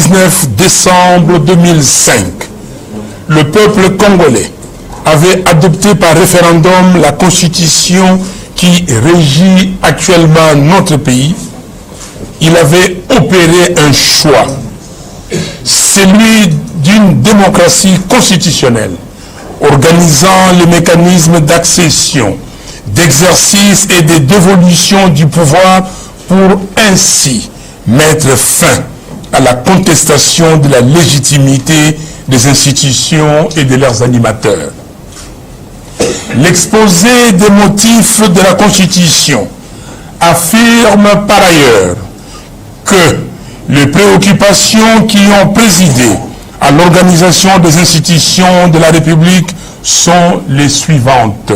19 décembre 2005, le peuple congolais avait adopté par référendum la constitution qui régit actuellement notre pays. Il avait opéré un choix, celui d'une démocratie constitutionnelle, organisant les mécanismes d'accession, d'exercice et de dévolution du pouvoir pour ainsi mettre fin à la contestation de la légitimité des institutions et de leurs animateurs. L'exposé des motifs de la Constitution affirme par ailleurs que les préoccupations qui ont présidé à l'organisation des institutions de la République sont les suivantes.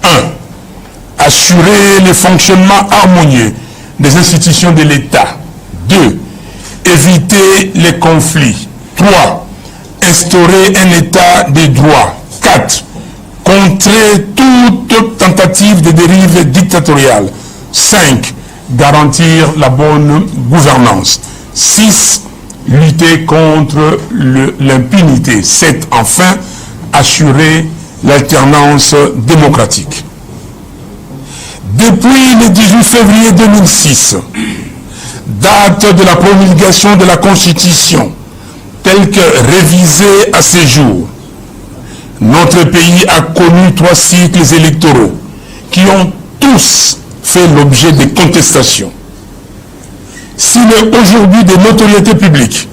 1. Assurer le fonctionnement harmonieux des institutions de l'État. 2. Éviter les conflits. 3. Instaurer un État de droit. 4. Contrer toute tentative de dérive dictatoriale. 5. Garantir la bonne gouvernance. 6. Lutter contre l'impunité. 7. Enfin, assurer l'alternance démocratique. Depuis le 18 février 2006, date de la promulgation de la Constitution, telle que révisée à ce jour, notre pays a connu 3 cycles électoraux qui ont tous fait l'objet de contestations. S'il est aujourd'hui de notoriété publique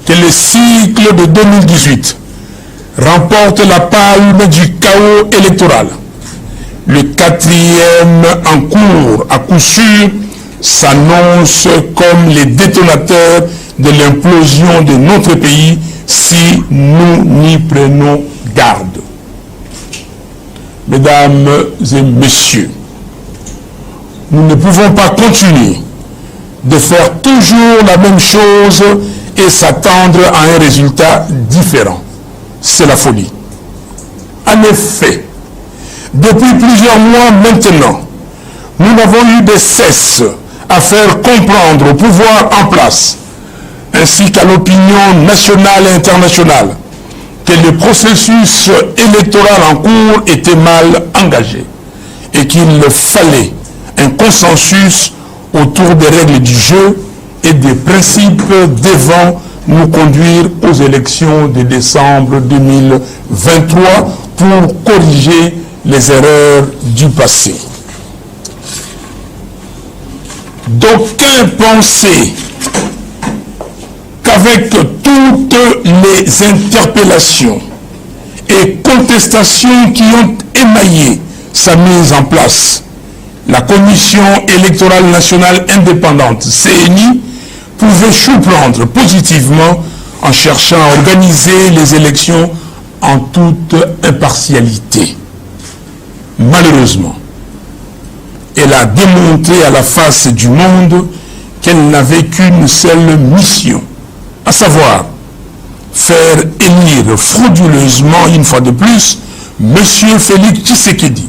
que le cycle de 2018 remporte la palme du chaos électoral, le 4e en cours, à coup sûr, s'annonce comme les détonateurs de l'implosion de notre pays si nous n'y prenons garde. Mesdames et messieurs, nous ne pouvons pas continuer de faire toujours la même chose et s'attendre à un résultat différent. C'est la folie. En effet, depuis plusieurs mois maintenant, nous n'avons eu de cesse à faire comprendre au pouvoir en place, ainsi qu'à l'opinion nationale et internationale, que le processus électoral en cours était mal engagé et qu'il fallait un consensus autour des règles du jeu et des principes devant nous conduire aux élections de décembre 2023 pour corriger les erreurs du passé. D'aucuns pensaient qu'avec toutes les interpellations et contestations qui ont émaillé sa mise en place, la Commission électorale nationale indépendante, CENI, pouvait surprendre positivement en cherchant à organiser les élections en toute impartialité. Malheureusement, elle a démontré à la face du monde qu'elle n'avait qu'une seule mission, à savoir faire élire frauduleusement une fois de plus M. Félix Tshisekedi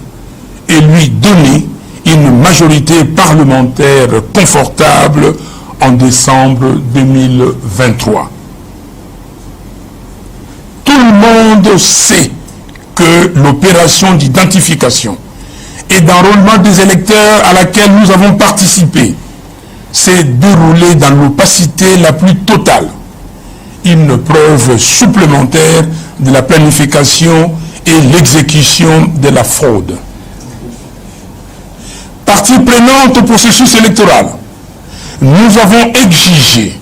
et lui donner une majorité parlementaire confortable en décembre 2023. Tout le monde sait que l'opération d'identification et d'enrôlement des électeurs à laquelle nous avons participé s'est déroulée dans l'opacité la plus totale. Une preuve supplémentaire de la planification et l'exécution de la fraude. Partie prenante au processus électoral, nous avons exigé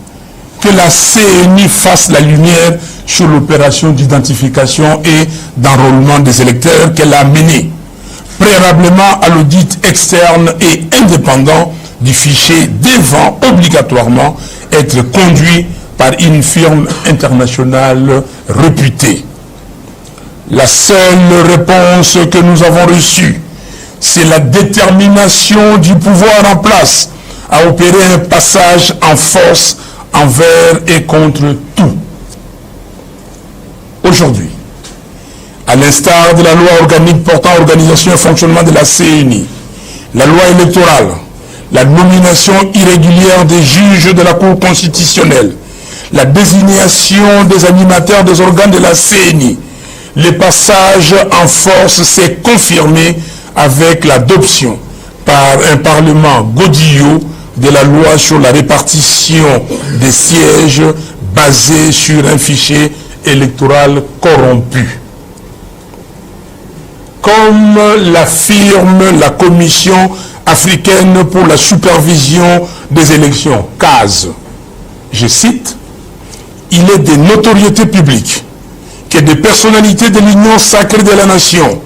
que la CENI fasse la lumière sur l'opération d'identification et d'enrôlement des électeurs qu'elle a menée, préalablement à l'audit externe et indépendant du fichier devant obligatoirement être conduit par une firme internationale réputée. La seule réponse que nous avons reçue, c'est la détermination du pouvoir en place à opérer un passage en force envers et contre tout. Aujourd'hui, à l'instar de la loi organique portant organisation et fonctionnement de la CENI, la loi électorale, la nomination irrégulière des juges de la Cour constitutionnelle, la désignation des animateurs des organes de la CENI. Le passage en force s'est confirmé avec l'adoption par un Parlement godillot de la loi sur la répartition des sièges basée sur un fichier électoral corrompu. Comme l'affirme la Commission africaine pour la supervision des élections, CAS, je cite, « Il est de notoriété publique que des personnalités de l'Union sacrée de la nation,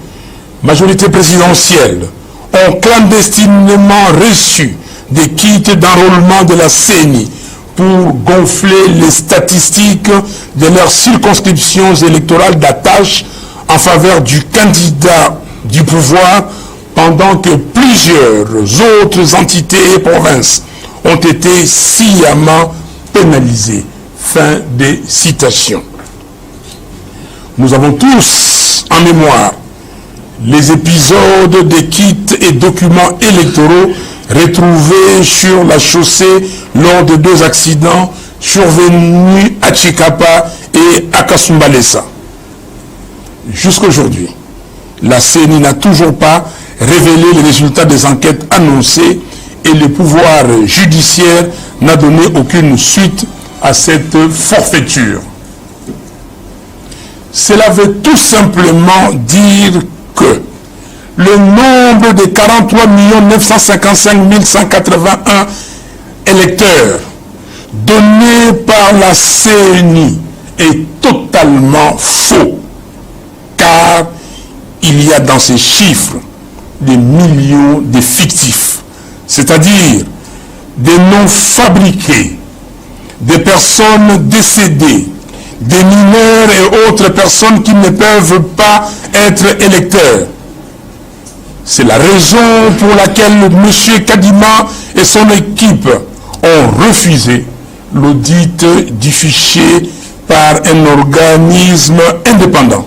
majorité présidentielle, ont clandestinement reçu des kits d'enrôlement de la CENI pour gonfler les statistiques de leurs circonscriptions électorales d'attache en faveur du candidat du pouvoir, pendant que plusieurs autres entités et provinces ont été sciemment pénalisées. » Fin des citations. Nous avons tous en mémoire les épisodes des kits et documents électoraux retrouvés sur la chaussée lors de 2 accidents survenus à Chikapa et à Kasumbalesa. Jusqu'aujourd'hui, la CENI n'a toujours pas révélé les résultats des enquêtes annoncées et le pouvoir judiciaire n'a donné aucune suite à cette forfaiture. Cela veut tout simplement dire que le nombre de 43 955 181 électeurs donnés par la CENI est totalement faux, car il y a dans ces chiffres des millions de fictifs, c'est-à-dire des noms fabriqués, des personnes décédées, des mineurs et autres personnes qui ne peuvent pas être électeurs. C'est la raison pour laquelle M. Kadima et son équipe ont refusé l'audit du fichier par un organisme indépendant,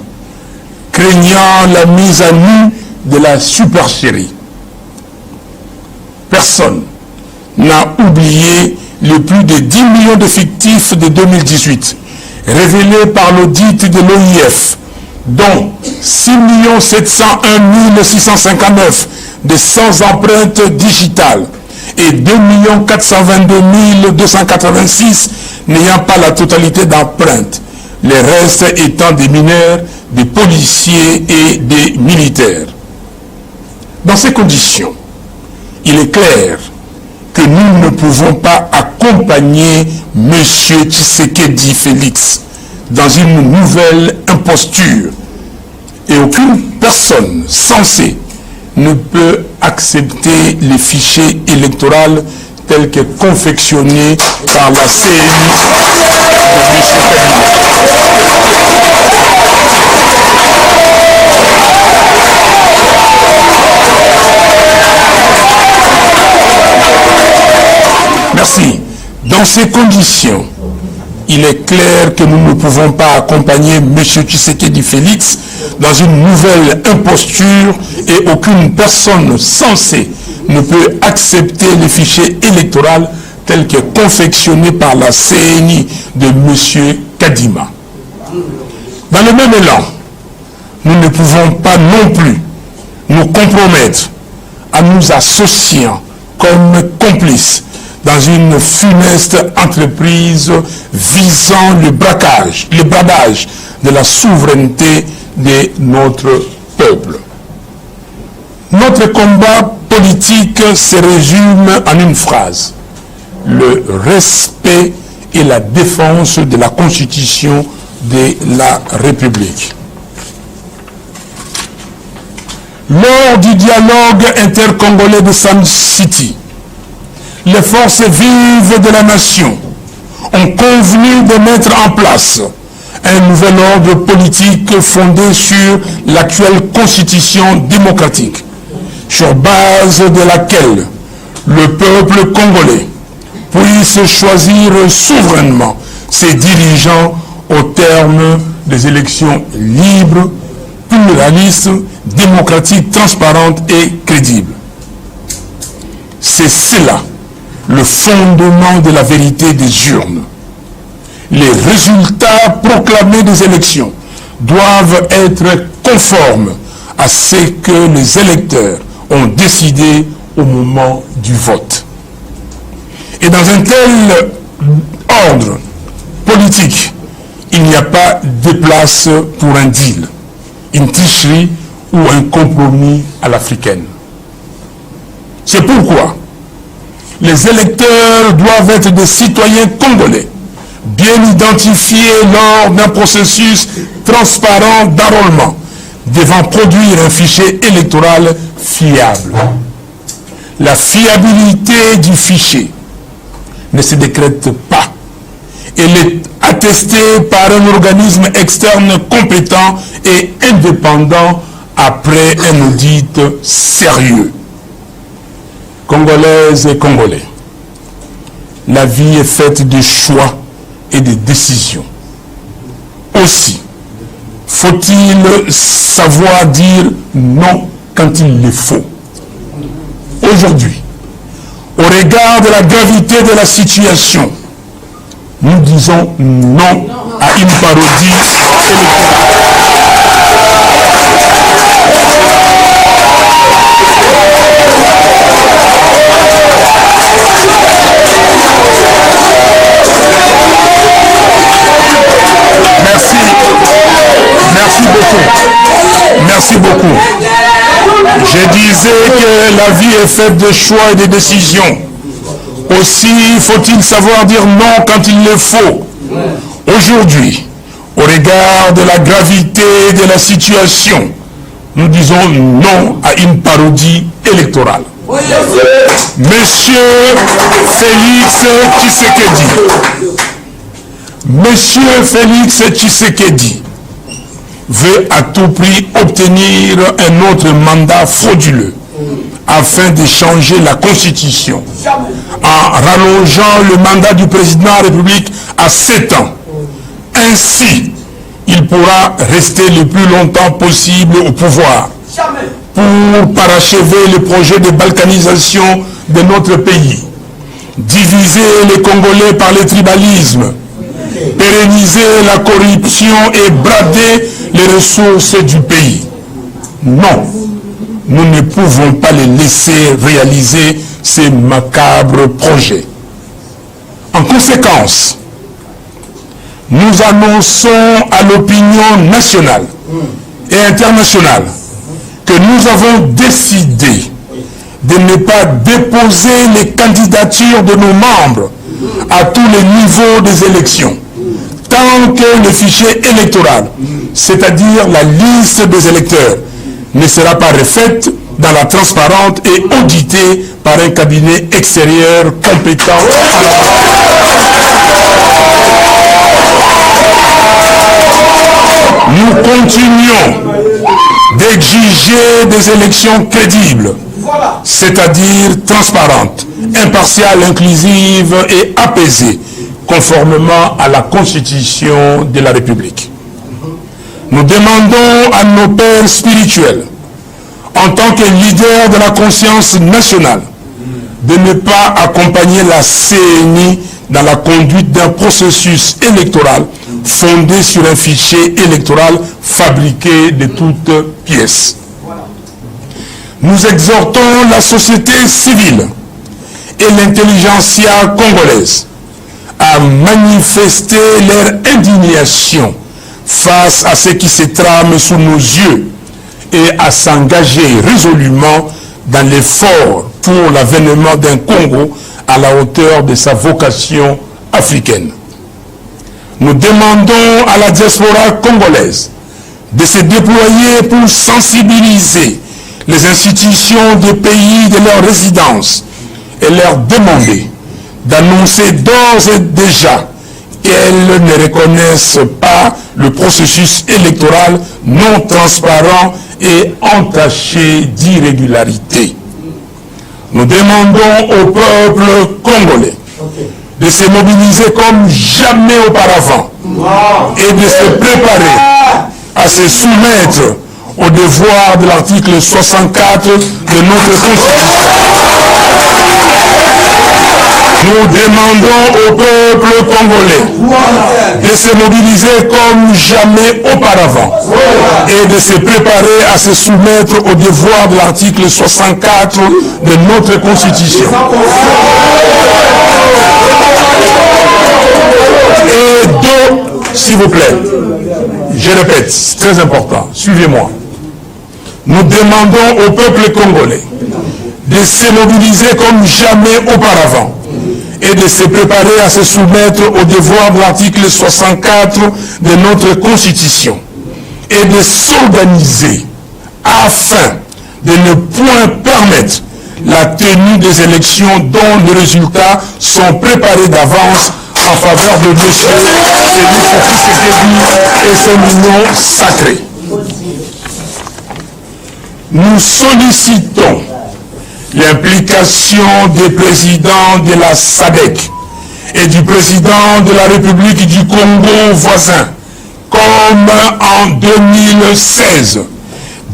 craignant la mise à nu de la supercherie. Personne n'a oublié les plus de 10 millions de fictifs de 2018, révélés par l'audit de l'OIF, dont 6 701 659 de sans empreinte digitale et 2 422 286 n'ayant pas la totalité d'empreintes, les restes étant des mineurs, des policiers et des militaires. Dans ces conditions, il est clair que nous ne pouvons pas accompagner M. Tshisekedi Félix dans une nouvelle imposture, et aucune personne censée ne peut accepter les fichiers électoraux tels que confectionnés par la CENI de M. Merci. Dans ces conditions, il est clair que nous ne pouvons pas accompagner M. Tshisekedi Félix dans une nouvelle imposture, et aucune personne censée ne peut accepter les fichiers électoraux tels que confectionnés par la CENI de M. Kadima. Dans le même élan, nous ne pouvons pas non plus nous compromettre à nous associant comme complices dans une funeste entreprise visant le bradage de la souveraineté de notre peuple. Notre combat politique se résume en une phrase: le respect et la défense de la Constitution de la République. Lors du dialogue intercongolais de Sun City, les forces vives de la nation ont convenu de mettre en place un nouvel ordre politique fondé sur l'actuelle constitution démocratique, sur base de laquelle le peuple congolais puisse choisir souverainement ses dirigeants au terme des élections libres, pluralistes, démocratiques, transparentes et crédibles. C'est cela le fondement de la vérité des urnes. les résultats proclamés des élections doivent être conformes à ce que les électeurs ont décidé au moment du vote. Et dans un tel ordre politique, il n'y a pas de place pour un deal, une tricherie ou un compromis à l'africaine. C'est pourquoi les électeurs doivent être des citoyens congolais, bien identifiés lors d'un processus transparent d'enrôlement, devant produire un fichier électoral fiable. La fiabilité du fichier ne se décrète pas. Elle est attestée par un organisme externe compétent et indépendant après un audit sérieux. Congolaises et Congolais, la vie est faite de choix et de décisions. Aussi, faut-il savoir dire non quand il le faut. Aujourd'hui, au regard de la gravité de la situation, nous disons non à une parodie électorale. Merci beaucoup. Je disais que la vie est faite de choix et de décisions. Aussi faut-il savoir dire non quand il le faut. Aujourd'hui, au regard de la gravité de la situation, nous disons non à une parodie électorale. Monsieur Félix Tshisekedi veut à tout prix obtenir un autre mandat frauduleux afin de changer la Constitution en rallongeant le mandat du président de la République à 7 ans. Ainsi, il pourra rester le plus longtemps possible au pouvoir pour parachever le projet de balkanisation de notre pays, diviser les Congolais par le tribalisme, pérenniser la corruption et brader les ressources du pays. Non, nous ne pouvons pas les laisser réaliser ces macabres projets. En conséquence, nous annonçons à l'opinion nationale et internationale que nous avons décidé de ne pas déposer les candidatures de nos membres à tous les niveaux des élections, tant que le fichier électoral, c'est-à-dire la liste des électeurs, ne sera pas refaite dans la transparente et auditée par un cabinet extérieur compétent. Nous continuons d'exiger des élections crédibles, c'est-à-dire transparentes, impartiales, inclusives et apaisées, conformément à la Constitution de la République. Nous demandons à nos pères spirituels, en tant que leaders de la conscience nationale, de ne pas accompagner la CENI dans la conduite d'un processus électoral fondé sur un fichier électoral fabriqué de toutes pièces. Nous exhortons la société civile et l'intelligentsia congolaise à manifester leur indignation face à ce qui se trame sous nos yeux et à s'engager résolument dans l'effort pour l'avènement d'un Congo à la hauteur de sa vocation africaine. Nous demandons à la diaspora congolaise de se déployer pour sensibiliser les institutions des pays de leur résidence et leur demander d'annoncer d'ores et déjà qu'elles ne reconnaissent pas le processus électoral non transparent et entaché d'irrégularité. Nous demandons au peuple congolais de se mobiliser comme jamais auparavant et de se préparer à se soumettre au devoir de l'article 64 de notre Constitution. Nous demandons au peuple congolais de se mobiliser comme jamais auparavant et de se préparer à se soumettre aux devoirs de l'article 64 de notre Constitution. Et deux, s'il vous plaît, je répète, c'est très important, suivez-moi. Nous demandons au peuple congolais de se mobiliser comme jamais auparavant et de se préparer à se soumettre aux devoirs de l'article 64 de notre Constitution et de s'organiser afin de ne point permettre la tenue des élections dont les résultats sont préparés d'avance en faveur de M. Félix Tshisekedi et son union sacrée. Nous sollicitons l'implication des présidents de la SADC et du président de la République du Congo voisin, comme en 2016,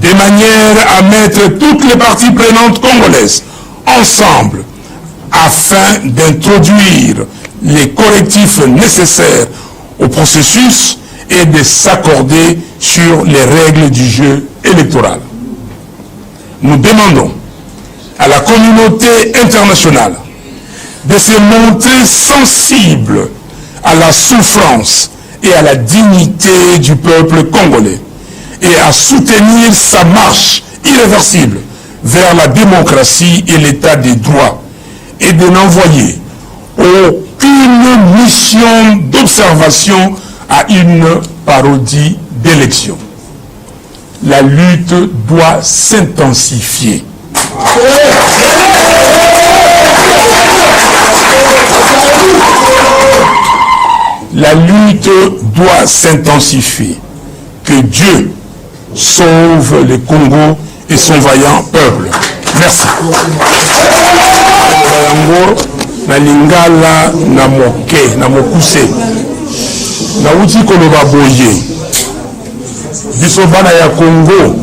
de manière à mettre toutes les parties prenantes congolaises ensemble afin d'introduire les correctifs nécessaires au processus et de s'accorder sur les règles du jeu électoral. Nous demandons à la communauté internationale de se montrer sensible à la souffrance et à la dignité du peuple congolais et à soutenir sa marche irréversible vers la démocratie et l'état des droits et de n'envoyer aucune mission d'observation à une parodie d'élection. La lutte doit s'intensifier. La lutte doit s'intensifier. Que Dieu sauve le Congo et son vaillant peuple. Merci. Na lingala na moke na mokuse na uti koloba boye biso bana ya Congo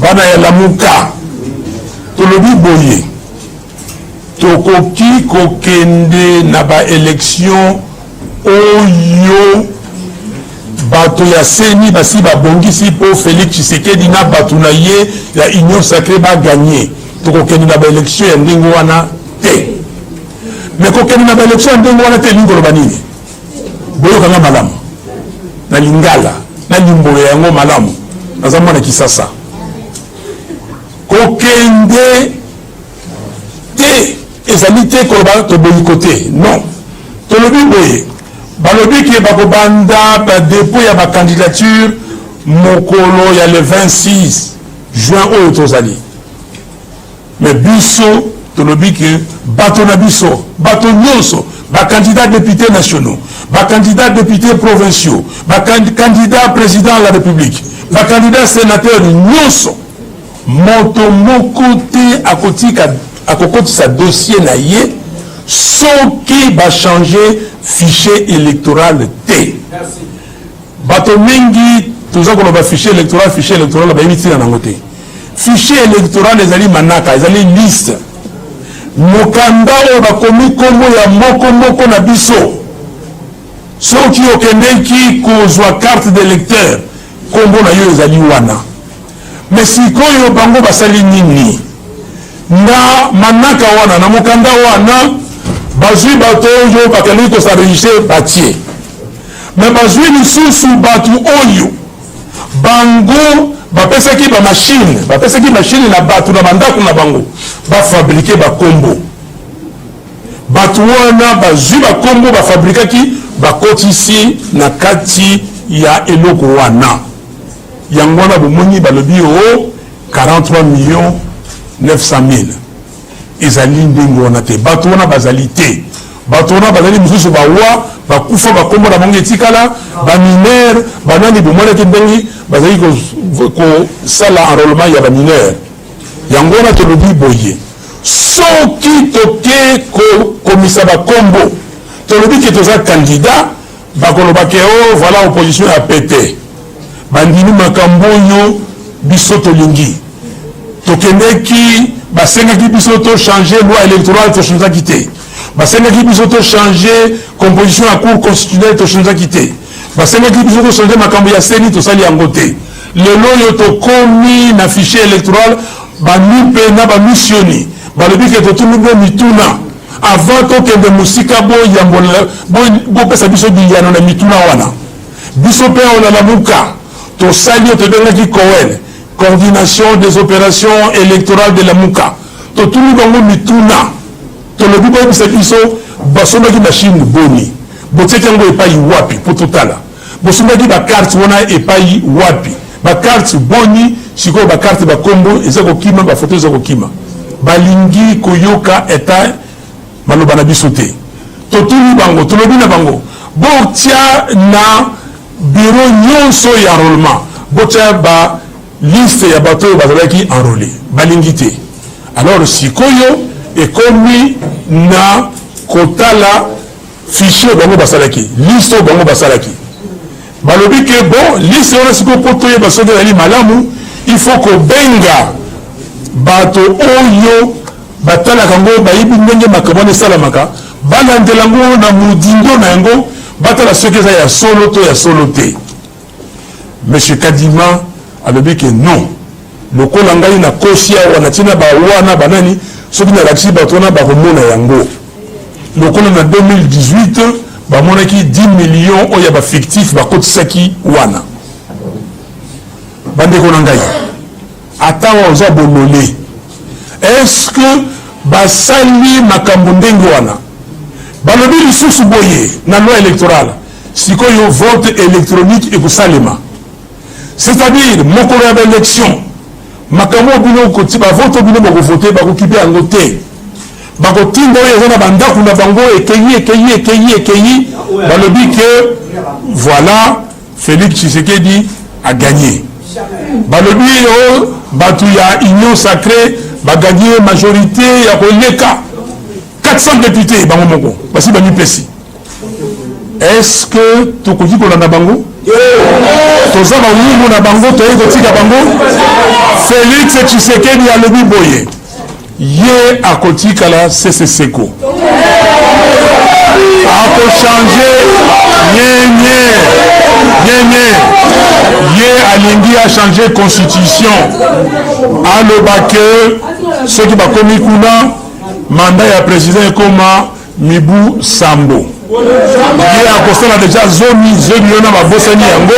bana ya Lamuka tolobi boye tokoki kokende na ba élection oyo bato ya seni basi babongisi po Félix Tshisekedi na bato na ye ya union sacrée ba gagner tokokende na ba élection ya ndenge wana te. Mais kokende na ba élection ya ndenge wana te lingoloba nini boyokanga malamu na lingala na limbolo yango malamu naza mwana Kisasa kokende te ezali te koloba toboyikote non tolobi boye balobi ke bakobanda badépôt ya bacandidature mokolo ya le 26 juin oyo tozali mais biso tolobi ke bato na biso bato nyonso bakandidats députés nationaux bakandidats députés provinciaux bakandidats président de la République bakandidats sénateurs nyonso moto moko te akokotisa dossier na ye soki bachanger fichier électoral te. Bato mingi toza koloba fichier électoral bayebi tina nango te. Fichier électoral ezali manaka ezali liste mokanda oyo bakomi kombo ya moko na biso soki okendeki kozwa carte d'électeur kombo na yo ezali wana. Mais sikoyo bango basali nini na manaka wana na mokanda wana bazwi bato oyo bakali kosaregistre batie mais bazwi lisusu bato oyo bango bapesaki machine na bato na bandako na bango bafabrike bakombo bato wana bazwi bakombo bafabrikaki bakotisi na kati ya eloko wana yango wana bomoni balobi o 43 millions 900 000 ezali ndenge wana te bato wana bazali te bato wana bazali mosusu bawa bakufa bakombo na bango etikala baminere banani bomonaki ndenge bazali kosala enrôlement ya baminere yango wana tolobi boye soki toke kokomisa bakombo tolobi ke toza candidat bakolobake o voilà opposition ya pete bandimi makambo oyo biso tolingi tokendeki basengaki biso to changer loi électorale tochangaki te basengaki biso to changer composition ya cour constitutionnelle to changeaki te basengaki biso to changer makambo ya seni tosali yango te lelo oyo tokomi na fichier électoral bami mpe na bamissioni balobi ke totuni bo mituna avant tokende mosika bopesa biso biyano na mituna wana biso mpe on alamuka tosali tobengaki COEL coordination des opérations électorales de la muka totuni bango mituna tolobi boyebisa biso basombaki machine boni botiaki yango epai wapi po totala bosombaki bakarte wana epai wapi bakarte boni sikoyo bakarte bakombo eza kokima bafoto eza kokima balingi koyoka eta maloba na biso te totuni bango tolobi na bango botia na bureau nyonso ya enrôlement botia ba liste ya bato oyo bazalaki enrôlé balingi te alors sikoyo ekomi na kotala fichier bango basalaki liste oyo bango basalaki balobi ke bon liste wana sikoyo po toyeba soki ezali malamu il faut kobenga bato oyo batalaka yango bayebi ndenge makambo wana esalamaka balandela yango na modindo na yango batala soki eza ya solo to ya solo te monsieur Kadima alobi ke non lokola ngai na kosi awa natina bawana banani soki nalakisi bato wana bakomona yango lokola na 2018 bamonaki 10 millions oyo ya bafictif bakotisaki wana bandeko na ngai ata oza bolole est-ce que basali makambo ndenge wana balobi lisusu boye na loi électorale sikoyo vote électronique ekosalema c'est-à-dire mokolo ya baélection makambo bino koti bavote bino bakovote bakokipe yango te bakotinda oyo eza na bandako na bango ekeyi balobi ke voilà Félix Tshisekedi a gagné balobi oyo bato ya union sacrée bagagné majorité ya koleka 400 députés bango moko basi bamipesi est-ce que tokoki kolanda bango toza bawumbu na bango toyei kotika bango Félix Tshisekedi alobi boye ye akotikala seseseko akochange nyenye ye alingi achange constitution aloba ke soki bakomi kuna mandat ya président ekoma mibu sambo ye akosala deja zomi wana babosani yango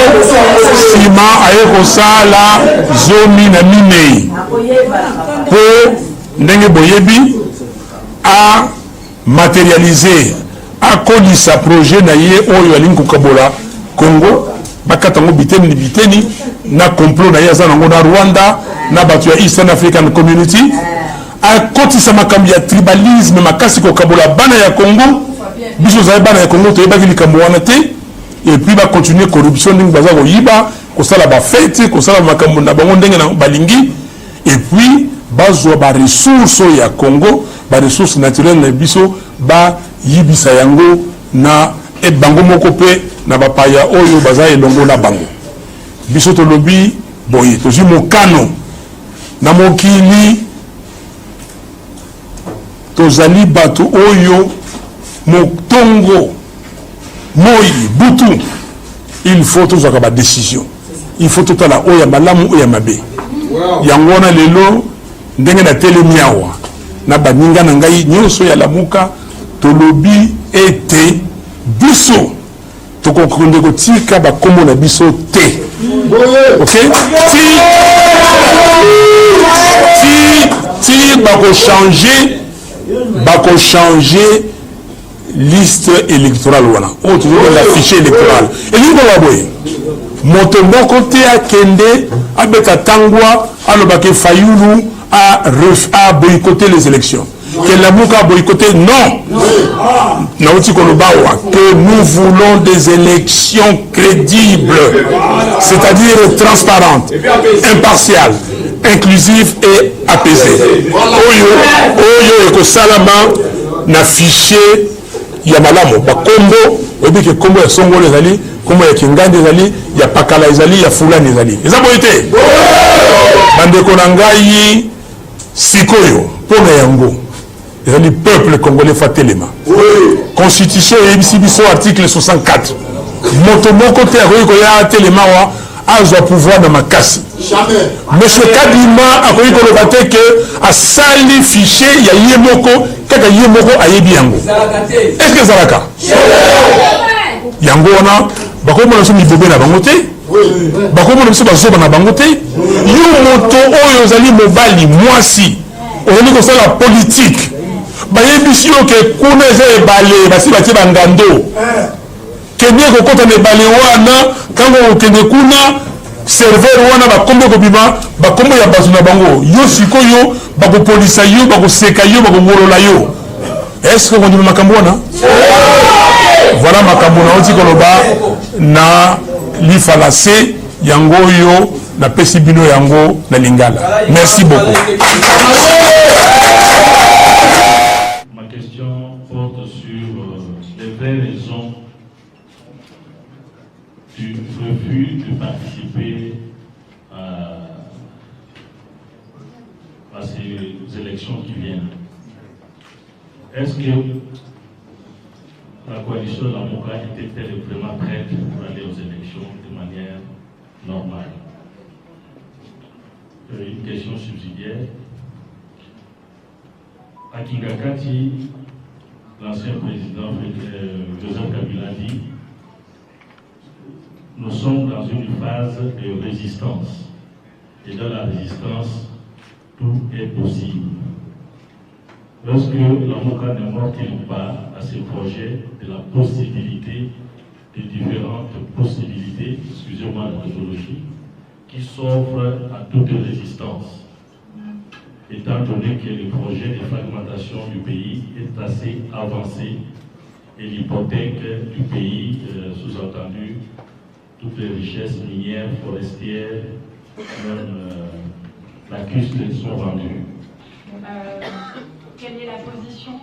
nsima aye kosala zomi na minei po ndenge boyebi a matérialiser akolisa projet na ye oyo alingi kokabola Congo bakata ngo biteni na complot na ye aza nango na Rwanda na bato ya Eastern African Community akotisa makambo ya tribalisme makasi kokabola bana ya Congo biso za bana ya Congo toyebaki likambo wana te et puis ba continuer corruption ndenge baza koyiba kosala ba fête kosala makambo na bango ndenge na balingi et puis bazwa ba ressources ya Congo ba ressources naturelles na biso ba yibisa yango na e bango moko pe na bapaya oyo baza elongo na bango biso tolobi boye tozi mokano na mokili tozali bato oyo motongo moi butu il faut tozwaka ba décision il faut totala oyo malamu oyo mabe yango wana lelo ndenge na telemi awa na baninga na ngai nyonso ya lamuka tolobi ete biso tokokonde kotika bakombo na biso te ok ti bako changer liste électorale wana o toujours la fichier électoral elingo baboye moto moko te akende abeta tangwa alobake Fayulu a boycotté les élections que la Mouka a boycotté, non. Que nous voulons des élections crédibles, c'est-à-dire transparentes, impartiales, inclusives et apaisées. Oyo eko salama na fichier ya malamu bakombo obi ke kombo ya Songolo ezali kombo ya Kingande ezali ya Pakala ezali ya Fulani ezali eza boyete bandeko na ngai sikoyo pona yango le peuple congolais Fatelema. Constitution et MCBSO article 64. Motomoko te akoya telema wa azwa pouvoir dans ma casse. Monsieur Kadima akoyi kolobate que a sali fichier ya yemoko kaka yemoko ayebi yango. Est-ce que ça va ka? Yango wana bakoma na so mibobe na bango te. Bakoma na so bazoba na bango te. Yo moto oyo zali mobali mwasi. Ozali ko sala politique. Bayebisi yo ke kuna eza ebale basi batie bangando. Kende kokota na ebale wana kango okende kuna serveur wana bakombe kobima bakombe ya bazu na bango yo sikoyo bakopolisa yo bakoseka yo bakongolola yo. Est-ce que on dit makambo wana? Voilà makambo na oti koloba na lifalase yango yo na pesi bino yango na lingala. Merci beaucoup. Ma question porte sur les vraies raisons du refus de participer à ces élections qui viennent. Est-ce que la coalition de la Lamuka était-elle vraiment prête pour aller aux élections de manière normale? Une question subsidiaire. À Kingakati, l'ancien président Joseph Kabila dit: nous sommes dans une phase de résistance. Et dans la résistance, tout est possible. Lorsque Lamuka ne mord-t-il pas à ce projet de la possibilité, de différentes possibilités, excusez-moi la méthodologie, qui s'offrent à toute résistance, étant donné que le projet de fragmentation du pays est assez avancé et l'hypothèque du pays, sous-entendu, toutes les richesses minières, forestières, même la custe sont vendues. Quelle est la position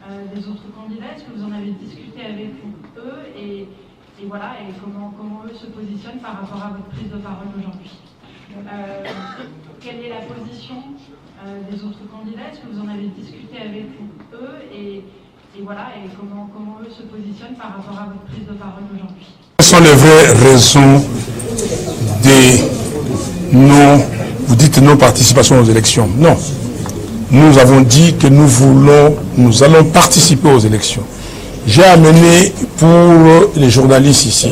des autres candidats? Est-ce que vous en avez discuté avec eux et voilà, et comment eux se positionnent par rapport à votre prise de parole aujourd'hui? Quelle est la position des autres candidats? Est-ce que vous en avez discuté avec eux et voilà, et comment eux se positionnent par rapport à votre prise de parole aujourd'hui? Quelles sont les vraies raisons de vous dites non-participation aux élections? Non. Nous avons dit que nous allons participer aux élections. J'ai amené pour les journalistes ici.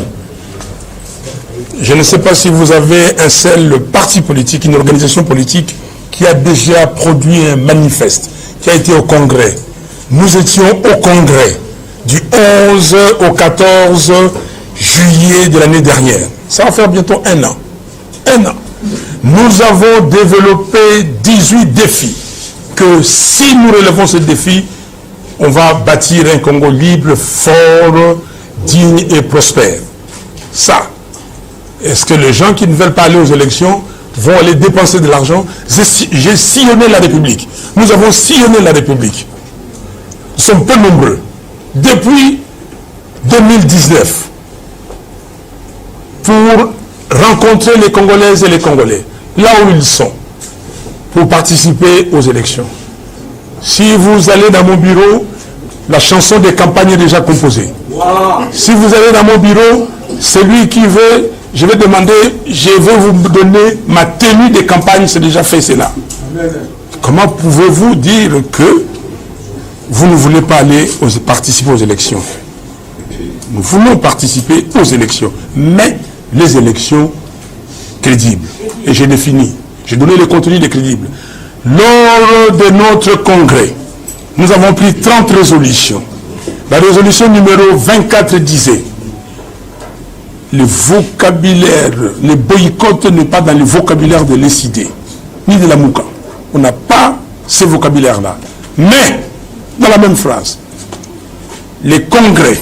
Je ne sais pas si vous avez un seul parti politique, une organisation politique qui a déjà produit un manifeste, qui a été au Congrès. Nous étions au Congrès du 11 au 14 juillet de l'année dernière. Ça va faire bientôt un an. Nous avons développé 18 défis. Que si nous relevons ce défi, on va bâtir un Congo libre, fort, digne et prospère. Ça, est-ce que les gens qui ne veulent pas aller aux élections vont aller dépenser de l'argent? J'ai sillonné la République. Nous avons sillonné la République. Nous sommes peu nombreux. Depuis 2019, pour rencontrer les Congolaises et les Congolais, là où ils sont, pour participer aux élections. Si vous allez dans mon bureau, la chanson de campagne est déjà composée. Si vous allez dans mon bureau, celui qui veut, je vais demander, je vais vous donner ma tenue de campagne, c'est déjà fait cela. Comment pouvez-vous dire que vous ne voulez pas aller participer aux élections? Nous voulons participer aux élections, mais les élections crédibles. Et j'ai défini. J'ai donné le contenu des crédibles. Lors de notre congrès, nous avons pris 30 résolutions. La résolution numéro 24 disait: le vocabulaire, le boycott n'est pas dans le vocabulaire de l'ECD, ni de la Lamuka. On n'a pas ce vocabulaire-là. Mais, dans la même phrase, les congrès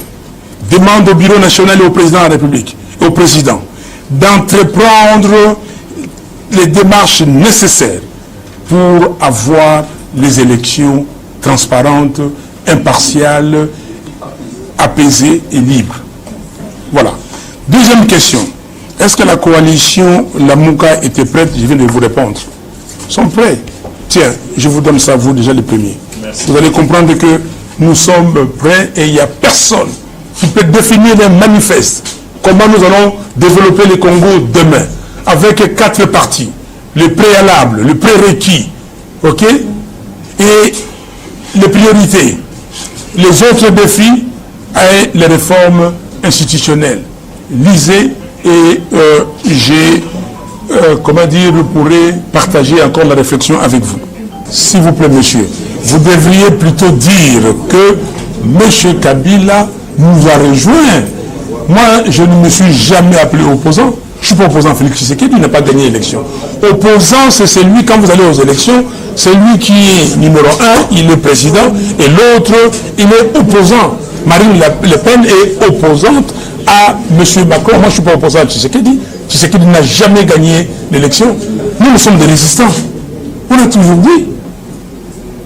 demandent au Bureau national et au président de la République, et au président, d'entreprendre les démarches nécessaires pour avoir les élections transparentes, impartiales, apaisées et libres. Voilà. Deuxième question. Est-ce que la coalition Lamuka était prête? Je viens de vous répondre. Ils sont prêts. Tiens, je vous donne ça, vous déjà les premiers. Vous allez comprendre que nous sommes prêts et il n'y a personne qui peut définir un manifeste. Comment nous allons développer le Congo demain, avec 4 parties. Le préalable, le prérequis, ok, et les priorités. Les autres défis et les réformes institutionnelles. Lisez et je pourrais partager encore la réflexion avec vous. S'il vous plaît, monsieur, vous devriez plutôt dire que monsieur Kabila nous a rejoints. Moi, je ne me suis jamais appelé opposant. Je ne suis pas opposant. Félix Tshisekedi n'a pas gagné l'élection. Opposant, c'est celui, quand vous allez aux élections, c'est lui qui est numéro 1, il est président, et l'autre, il est opposant. Marine Le Pen est opposante à M. Macron. Moi, je ne suis pas opposant à Tshisekedi. Tshisekedi n'a jamais gagné l'élection. Nous sommes des résistants. On a toujours dit.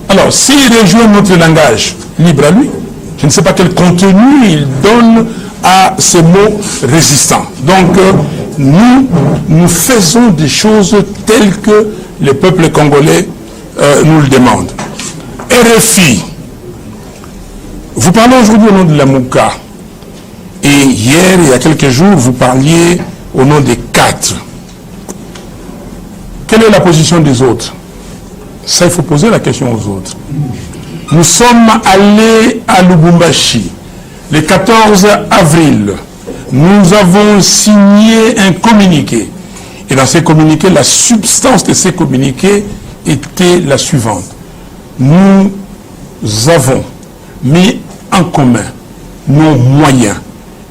Alors, s'il rejoint notre langage, libre à lui, je ne sais pas quel contenu il donne à ces mots résistants. Donc, nous faisons des choses telles que le peuple congolais nous le demande. RFI, vous parlez aujourd'hui au nom de la Mouka. Et hier, il y a quelques jours, vous parliez au nom des 4. Quelle est la position des autres? Ça, il faut poser la question aux autres. Nous sommes allés à Lubumbashi le 14 avril. Nous avons signé un communiqué. Et dans ces communiqués, la substance de ces communiqués était la suivante. Nous avons mis en commun nos moyens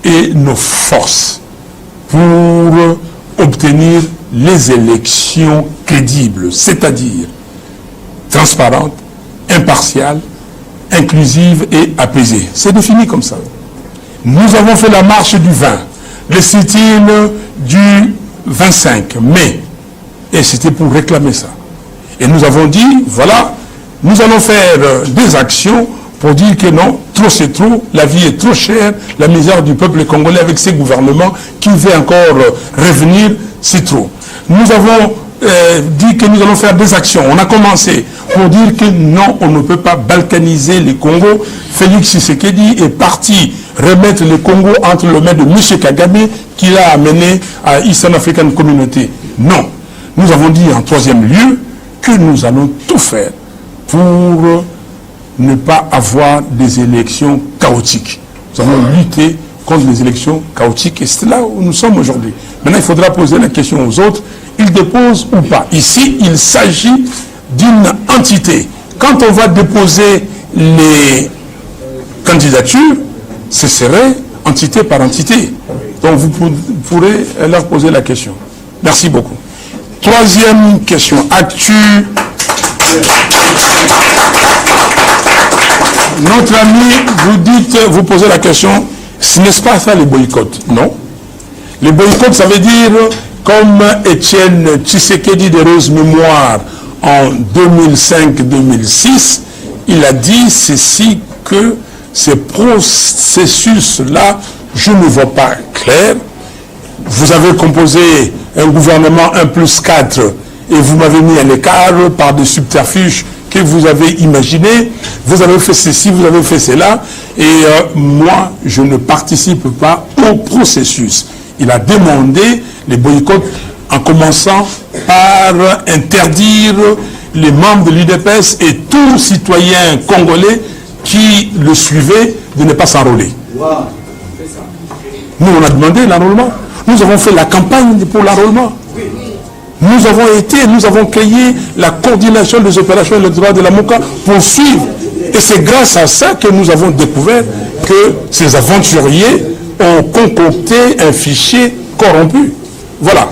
et nos forces pour obtenir les élections crédibles, c'est-à-dire transparentes, impartiales, inclusives et apaisées. C'est défini comme ça. Nous avons fait la marche du 20, le sit-in du 25 mai, et c'était pour réclamer ça. Et nous avons dit, voilà, nous allons faire des actions pour dire que non, trop c'est trop, la vie est trop chère, la misère du peuple congolais avec ses gouvernements qui veut encore revenir, c'est trop. Nous avons dit que nous allons faire des actions. On a commencé pour dire que non, on ne peut pas balkaniser le Congo. Félix Tshisekedi est parti remettre le Congo entre les mains de M. Kagame qui l'a amené à Eastern African Community. Non. Nous avons dit en troisième lieu que nous allons tout faire pour ne pas avoir des élections chaotiques. Nous allons lutter contre les élections chaotiques et c'est là où nous sommes aujourd'hui. Maintenant, il faudra poser la question aux autres. Ils déposent ou pas. Ici, il s'agit d'une entité. Quand on va déposer les candidatures, ce serait entité par entité. Donc vous pourrez leur poser la question. Merci beaucoup. Troisième question. Actu. Notre ami, vous posez la question, ce n'est pas ça les boycotts. Non. Les boycotts, ça veut dire, comme Étienne Tshisekedi de Rose Mémoire en 2005-2006, il a dit ceci que ces processus-là, je ne vois pas clair. Vous avez composé un gouvernement 1+4 et vous m'avez mis à l'écart par des subterfuges que vous avez imaginés. Vous avez fait ceci, vous avez fait cela. Et moi, je ne participe pas au processus. Il a demandé les boycotts en commençant par interdire les membres de l'UDPS et tout citoyen congolais qui le suivait de ne pas s'enrôler. Nous, on a demandé l'enrôlement. Nous avons fait la campagne pour l'enrôlement. Nous avons créé la coordination des opérations électorales de la MOCA pour suivre. Et c'est grâce à ça que nous avons découvert que ces aventuriers ont concocté un fichier corrompu. Voilà.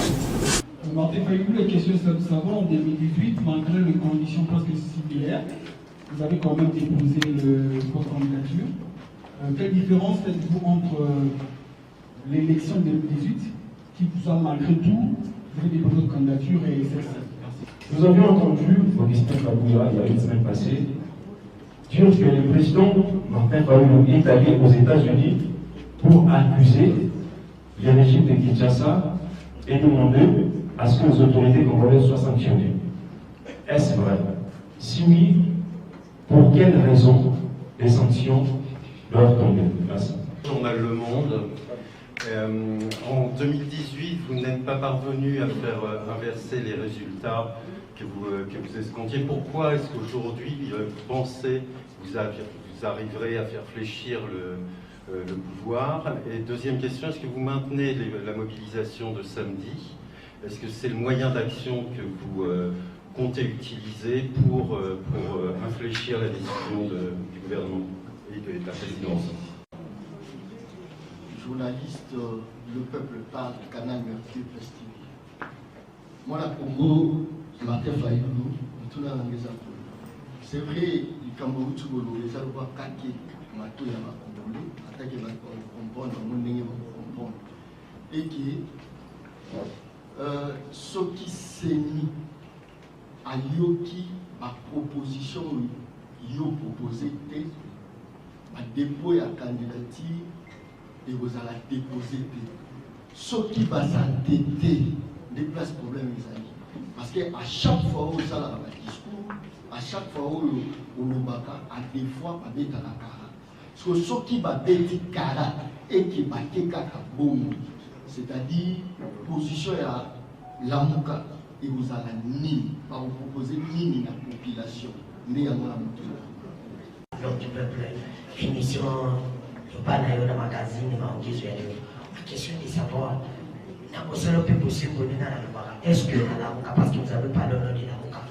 Martin Fayulu, la question c'est de savoir, en 2018, malgré les conditions presque similaires, vous avez quand même déposé votre candidature. Quelle différence faites-vous entre l'élection de 2018, qui vous a malgré tout, vous avez déposé votre candidature et celle-ci? Nous avions entendu Augustin Kabila il y a une semaine passée dire que le président Martin Fayulu est allé aux États-Unis pour accuser le régime de Kinshasa et demander à ce que les autorités congolaises soient sanctionnées. Est-ce vrai? Si oui, pour quelles raisons les sanctions doivent tomber? Merci. Journal Le Monde. En 2018, vous n'êtes pas parvenu à faire inverser les résultats que vous escomptiez. Pourquoi est-ce qu'aujourd'hui, vous pensez que vous arriverez à faire fléchir le pouvoir? Et deuxième question, est-ce que vous maintenez la mobilisation de samedi? Est-ce que c'est le moyen d'action que vous comptez utiliser pour infléchir la décision du gouvernement et de la présidence? Journaliste, le peuple parle, Canal Mercure Presse TV. Moi, la Congo, Martin Fayoulou, tout le monde c'est vrai, le Cameroun, tout le monde, les Alba, Kaki, Mato, Yama, Congolais, attaquer la comprendre, mon nez, comprendre. Et qui, ce qui s'est mis à Yoki, ma proposition, Yo proposé, ma dépôt et la candidature, et vous allez déposer ce qui va s'entêter déplace problème les amis. Parce qu'à chaque fois où ça a un discours, à chaque fois où on baka, à des fois on met à la cara. Parce que ce qui va bêter cara et qui va keka bon, c'est-à-dire position à l'amouka et vous allez ni par vous proposer ni la population ni à la donc du peuple finissons. Pas dans le magazine, mais en disant la question est de savoir est-ce que l'avocat, parce que vous avez pas le nom de l'avocat,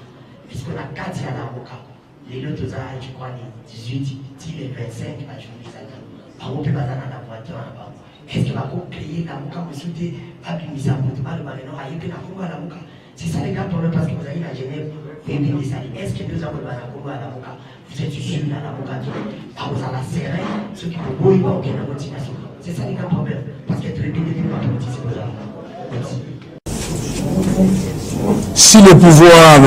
est-ce que la carte à l'avocat, les autres âges, je crois, les 18, les 25, la journée, par contre, pas dans la voiture, est-ce que va créer l'avocat, vous souhaitez pas qu'il s'en fout pas de maintenant, à y a l'avocat. C'est ça les gars, parce que vous avez la Genève, est-ce que nous avons la Congo à l'avocat? Vous êtes sûr à l'avocat, vous allez serrer ceux qui vous voient dans la motivation. C'est ça les gars, problème. Parce que tu es bien Merci. Si le pouvoir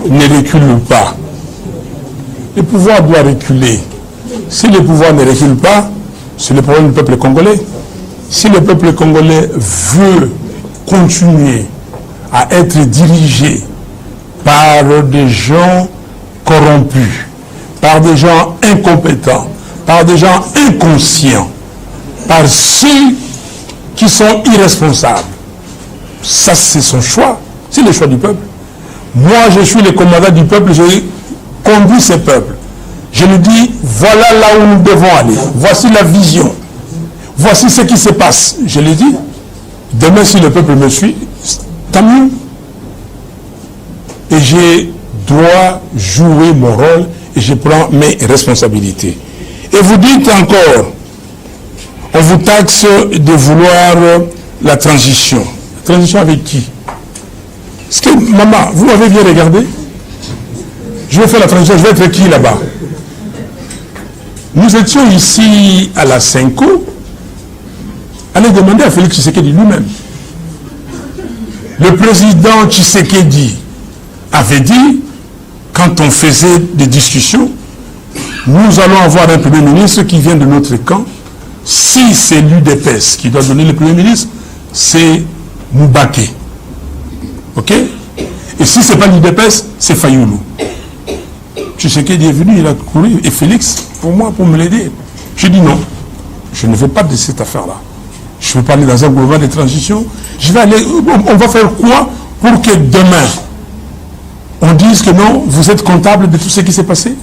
ne recule pas, le pouvoir doit reculer. Si le pouvoir ne recule pas, c'est le problème du peuple congolais. Si le peuple congolais veut continuer à être dirigé par des gens corrompus, par des gens incompétents, par des gens inconscients, par ceux qui sont irresponsables. Ça, c'est son choix. C'est le choix du peuple. Moi, je suis le commandant du peuple, je conduis ce peuple. Je lui dis, voilà là où nous devons aller. Voici la vision. Voici ce qui se passe. Je lui dis, demain, si le peuple me suit, tant mieux. Et je dois jouer mon rôle et je prends mes responsabilités. Et vous dites encore, on vous taxe de vouloir la transition. La transition avec qui? Est-ce que, maman, vous m'avez bien regardé? Je vais faire la transition, je vais être qui là-bas? Nous étions ici à la Cinco. Allez demander à Félix Tshisekedi lui-même. Le président Tshisekedi avait dit, quand on faisait des discussions, nous allons avoir un premier ministre qui vient de notre camp. Si c'est l'UDPS qui doit donner le premier ministre, c'est Moubaké. Ok? Et si ce n'est pas l'UDPS, c'est Fayoulou. Tshisekedi est venu, il a couru, et Félix, pour moi, pour me l'aider. J'ai dit non, je ne veux pas de cette affaire-là. Je ne veux pas aller dans un gouvernement de transition. Je vais aller, on va faire quoi pour que demain, on dise que non, vous êtes comptable de tout ce qui s'est passé?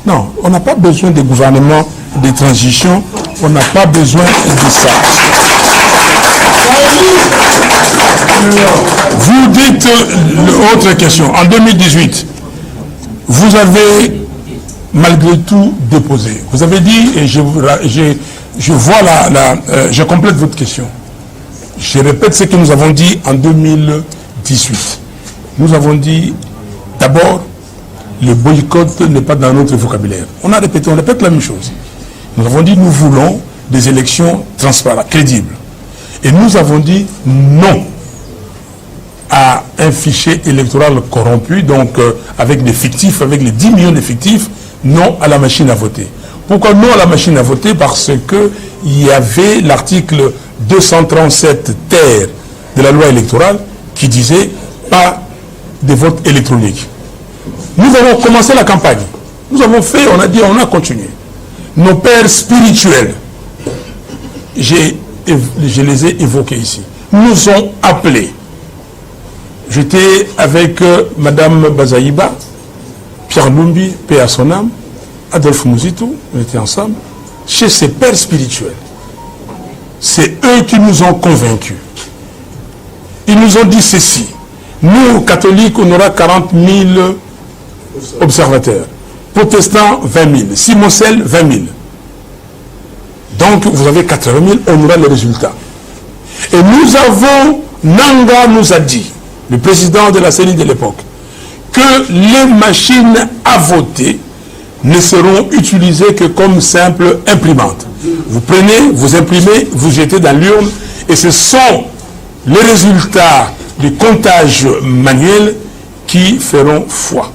Non, on n'a pas besoin de gouvernement de transition, on n'a pas besoin de ça. Vous dites autre question. En 2018, vous avez malgré tout déposé. Vous avez dit, et je vois je complète votre question. Je répète ce que nous avons dit en 2018. Nous avons dit, d'abord, le boycott n'est pas dans notre vocabulaire. On répète la même chose. Nous avons dit, nous voulons des élections transparentes, crédibles. Et nous avons dit non à un fichier électoral corrompu, donc avec des fictifs, avec les 10 millions de fictifs, non à la machine à voter. Pourquoi non à la machine à voter? Parce qu'il y avait l'article 237 ter de la loi électorale qui disait pas de vote électronique. Nous avons commencé la campagne. Nous avons fait, on a dit, on a continué. Nos pères spirituels, je les ai évoqués ici, nous ont appelés. J'étais avec Madame Bazaïba, Pierre Lumbi, paix à son âme, Adolphe Mouzitou, on était ensemble, chez ces pères spirituels. C'est eux qui nous ont convaincus. Ils nous ont dit ceci. Nous, catholiques, on aura 40 000 observateurs. Protestants, 20 000. Simocel, 20 000. Donc, vous avez 80 000, on aura les résultats. Et nous avons, Nanga nous a dit, le président de la CENI de l'époque, que les machines à voter ne seront utilisées que comme simple imprimante. Vous prenez, vous imprimez, vous jetez dans l'urne, et ce sont les résultats du comptage manuel qui feront foi.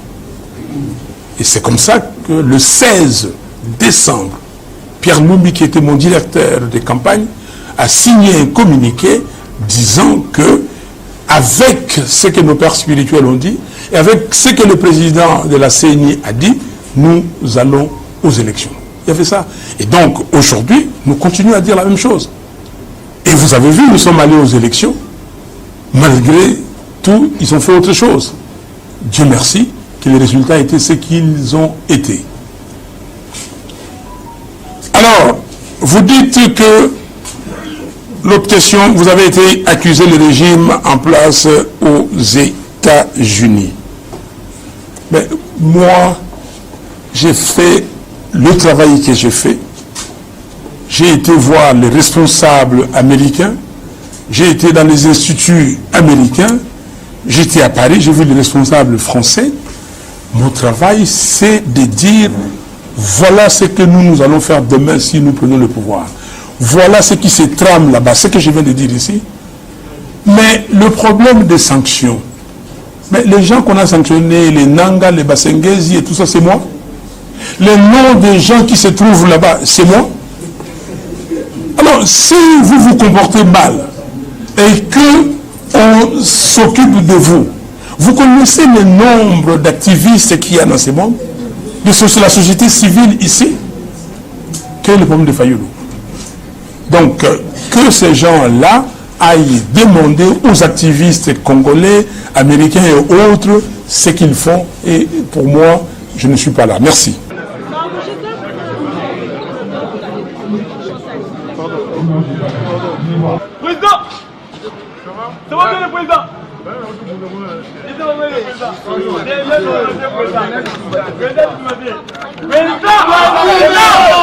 Et c'est comme ça que le 16 décembre, Pierre Lumbi, qui était mon directeur de campagne, a signé un communiqué disant que, avec ce que nos pères spirituels ont dit, et avec ce que le président de la CENI a dit, nous allons aux élections. Il y avait ça. Et donc, aujourd'hui, nous continuons à dire la même chose. Et vous avez vu, nous sommes allés aux élections. Malgré tout, ils ont fait autre chose. Dieu merci que les résultats étaient ce qu'ils ont été. Alors, vous dites que l'autre question, vous avez été accusé le régime en place aux États-Unis. Mais moi, j'ai fait le travail que j'ai fait. J'ai été voir les responsables américains. J'ai été dans les instituts américains. J'étais à Paris, j'ai vu les responsables français. Mon travail, c'est de dire, voilà ce que nous allons faire demain si nous prenons le pouvoir. Voilà ce qui se trame là-bas, ce que je viens de dire ici. Mais le problème des sanctions, mais les gens qu'on a sanctionnés, les Nanga, les Basengezi et tout ça, c'est moi. Les noms des gens qui se trouvent là-bas, c'est moi. Alors, si vous vous comportez mal et qu'on s'occupe de vous, vous connaissez le nombre d'activistes qu'il y a dans ce monde, de la société civile ici. Quel est le problème de Fayoulou? Donc, que ces gens-là aillent demander aux activistes congolais, américains et autres ce qu'ils font. Et pour moi, je ne suis pas là. Merci. Président! Ça va bien le président? Président!